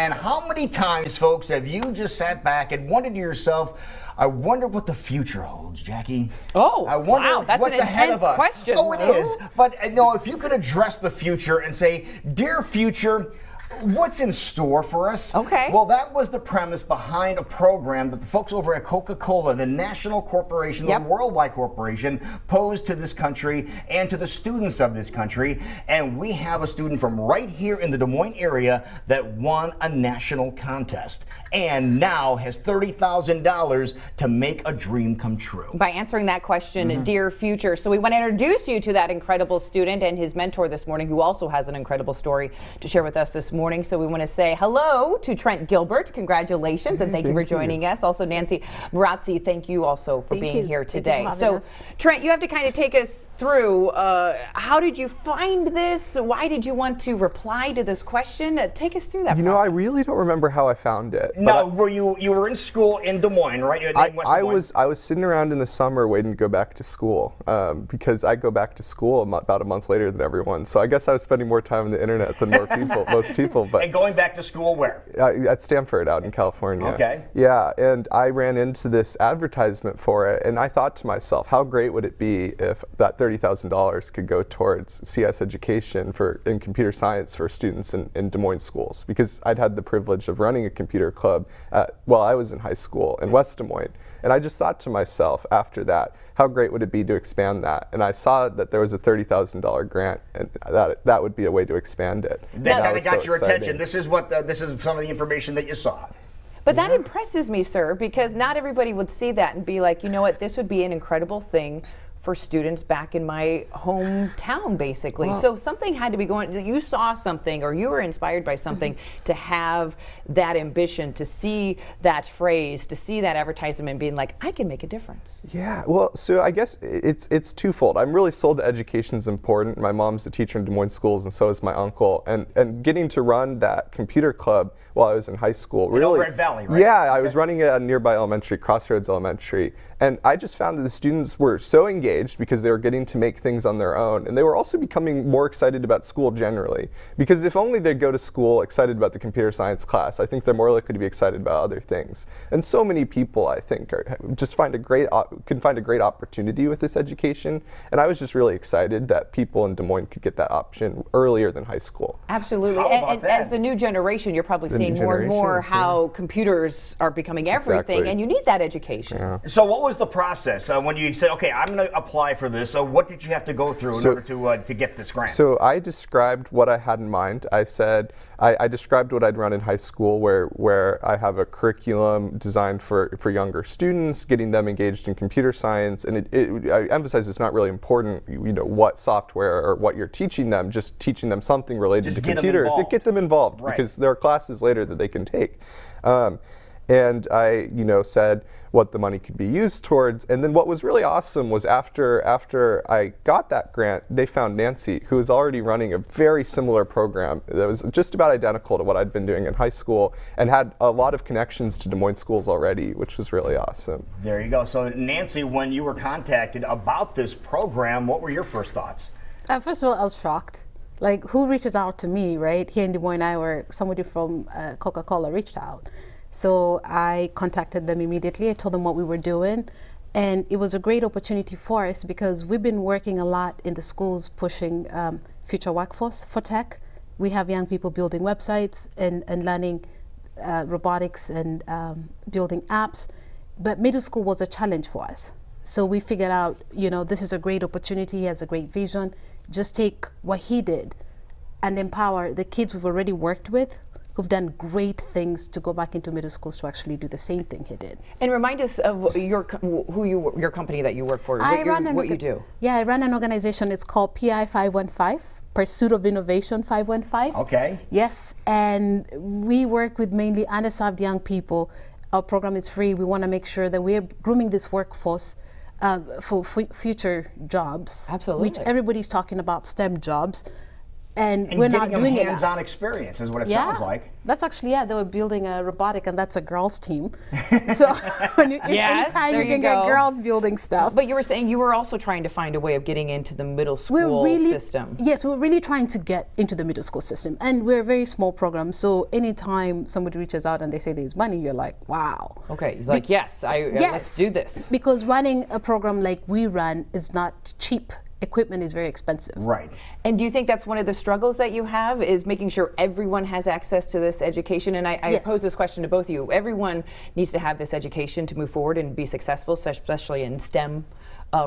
And how many times, folks, have you just sat back and wondered to yourself, I wonder what the future holds, Jackie? Oh, I wonder wow, that's what's an ahead intense of us. question. Oh, it is. But no, if you could address the future and say, dear future, what's in store for us? Okay. Well, that was the premise behind a program that the folks over at Coca-Cola, the national corporation, Yep. the worldwide corporation, posed to this country and to the students of this country. And we have a student from right here in the Des Moines area that won a national contest and now has $30,000 to make a dream come true. By answering that question, dear future. So we want to introduce you to that incredible student and his mentor this morning, who also has an incredible story to share with us this morning. So we want to say hello to Trent Gilbert. Congratulations, and thank you for joining us. Also, Nancy Marazzi, thank you also for being here today. So, Trent, you have to kind of take us through how did you find this? Why did you want to reply to this question? Take us through that You know, I really don't remember how I found it. No, were you were in school in Des Moines, right? I was sitting around in the summer waiting to go back to school because I go back to school about a month later than everyone. So I guess I was spending more time on the internet than most people. But And going back to school where? at Stanford out in California. Okay. Yeah, and I ran into this advertisement for it, and I thought to myself, how great would it be if that $30,000 could go towards CS education in computer science for students in Des Moines schools? Because I'd had the privilege of running a computer club while I was in high school in West Des Moines. And I just thought to myself after that, how great would it be to expand that? And I saw that there was a $30,000 grant, and that would be a way to expand it. That kind of got your attention. This is some of the information that you saw. But that impresses me, sir, because not everybody would see that and be like, you know what, this would be an incredible thing for students back in my hometown, basically. Well, so something had to be going, you saw something or you were inspired by something to have that ambition, to see that phrase, to see that advertisement being like, I can make a difference. Yeah, well, so I guess it's twofold. I'm really sold that education's important. My mom's a teacher in Des Moines schools, and so is my uncle. And getting to run that computer club while I was in high school, really. Over at Valley, right? Yeah, I was running it at a nearby elementary, Crossroads Elementary, and I just found that the students were so engaged because they were getting to make things on their own, and they were also becoming more excited about school generally. Because if only they go to school excited about the computer science class, I think they're more likely to be excited about other things. And so many people, I think, can find a great opportunity with this education. And I was just really excited that people in Des Moines could get that option earlier than high school. Absolutely. How about And that? as the new generation, you're probably seeing new more and more generation, how computers are becoming everything, Exactly. and you need that education. Yeah. So what was the process when you said, okay, I'm going to apply for this? So what did you have to go through in order to get this grant? So I described what I had in mind. I said, I described what I'd run in high school where I have a curriculum designed for younger students, getting them engaged in computer science. And I emphasize it's not really important, what software or what you're teaching them, just teaching them something related to computers. Get them involved, right. Because there are classes later that they can take. And I, said what the money could be used towards. And then what was really awesome was after I got that grant, they found Nancy, who was already running a very similar program that was just about identical to what I'd been doing in high school and had a lot of connections to Des Moines schools already, which was really awesome. There you go. So Nancy, when you were contacted about this program, what were your first thoughts? First of all, I was shocked. Like, who reaches out to me, right? Here in Des Moines, somebody from Coca-Cola reached out. So I contacted them immediately. I told them what we were doing. And it was a great opportunity for us because we've been working a lot in the schools pushing future workforce for tech. We have young people building websites and learning robotics and building apps. But middle school was a challenge for us. So we figured out, this is a great opportunity. He has a great vision. Just take what he did and empower the kids we've already worked with, who've done great things, to go back into middle schools to actually do the same thing he did. And remind us of your company that you work for, what you do. Yeah, I run an organization. It's called PI 515, Pursuit of Innovation 515. Okay. Yes, and we work with mainly underserved young people. Our program is free. We want to make sure that we're grooming this workforce for future jobs. Absolutely. Which everybody's talking about STEM jobs. And And we're getting not doing them it. hands-on experience is what it Yeah, sounds like. that's actually, they were building a robotic, and that's a girls' team. So Yes, anytime there you you can get go. girls building stuff. But you were saying you were also trying to find a way of getting into the middle school system. Yes, we're really trying to get into the middle school system, and we're a very small program. So anytime somebody reaches out and they say there's money, you're like, wow. Okay, he's like, yes, let's do this. Because running a program like we run is not cheap. Equipment is very expensive. Right. And do you think that's one of the struggles that you have, is making sure everyone has access to this education? And I Yes. pose this question to both of you. Everyone needs to have this education to move forward and be successful, especially in STEM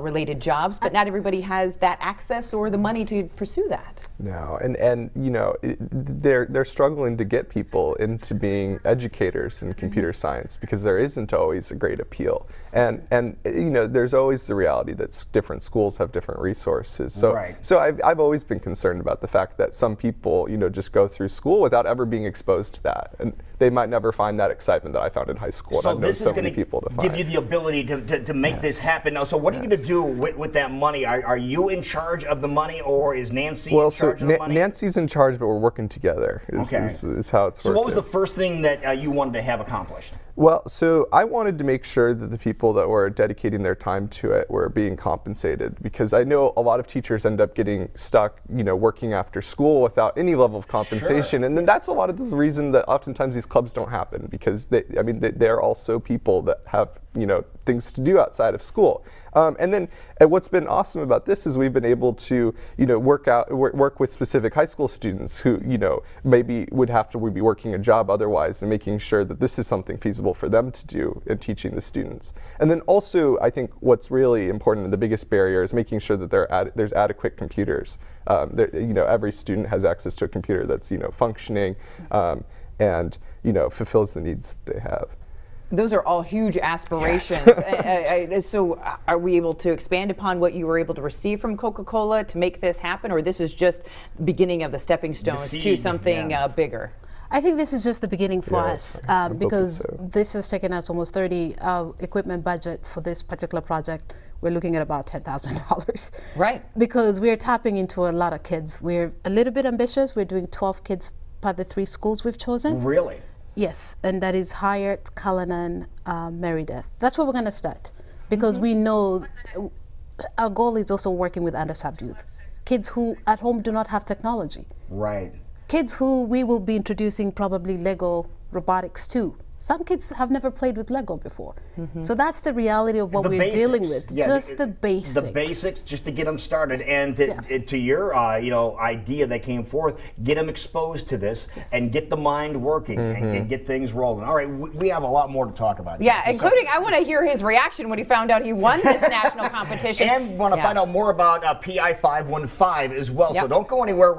related jobs, but not everybody has that access or the money to pursue that. No, and you know, they're struggling to get people into being educators in computer science because there isn't always a great appeal. And you know, there's always the reality that different schools have different resources. So Right. so I've always been concerned about the fact that some people, you know, just go through school without ever being exposed to that, and they might never find that excitement that I found in high school. So and I've known this is so going many people to to find. give you the ability to make this happen. Now, so what are you going to do with that money? Are you in charge of the money, or is Nancy Well, in so charge of the money? Nancy's in charge, but we're working together. Okay. Is how it's So working. what was the first thing that you wanted to have accomplished? Well, so I wanted to make sure that the people that were dedicating their time to it were being compensated, because I know a lot of teachers end up getting stuck, you know, working after school without any level of compensation, and then that's a lot of the reason that oftentimes these clubs don't happen, because they're also people that have, you know, things to do outside of school. And then what's been awesome about this is we've been able to, you know, work with specific high school students who, you know, maybe would have to be working a job otherwise, and making sure that this is something feasible for them to do in teaching the students. And then also, I think what's really important and the biggest barrier is making sure that there's adequate computers. You know, every student has access to a computer that's, you know, functioning and, you know, fulfills the needs that they have. Those are all huge aspirations. So are we able to expand upon what you were able to receive from Coca-Cola to make this happen, or this is just the beginning of the stepping stones to seed, something bigger? I think this is just the beginning for us, hoping because so. this has taken us almost 30 equipment budget for this particular project. We're looking at about $10,000. Right. Because we're tapping into a lot of kids. We're a little bit ambitious. We're doing 12 kids per the 3 schools we've chosen. Really? Yes, and that is Hyatt, Cullinan, Meredith. That's where we're going to start, because we know our goal is also working with underserved youth, kids who at home do not have technology, Right. kids who we will be introducing probably Lego robotics to. Some kids have never played with Lego before. So that's the reality of what The we're basics. dealing with, Yeah, just the basics. The basics, just to get them started, and to your you know, idea that came forth, get them exposed to this and get the mind working and get things rolling. All right, we have a lot more to talk about. Yeah, Jackie. So- including I want to hear his reaction when he found out he won this national competition. and want to find out more about PI 515 as well. So Yep. don't go anywhere.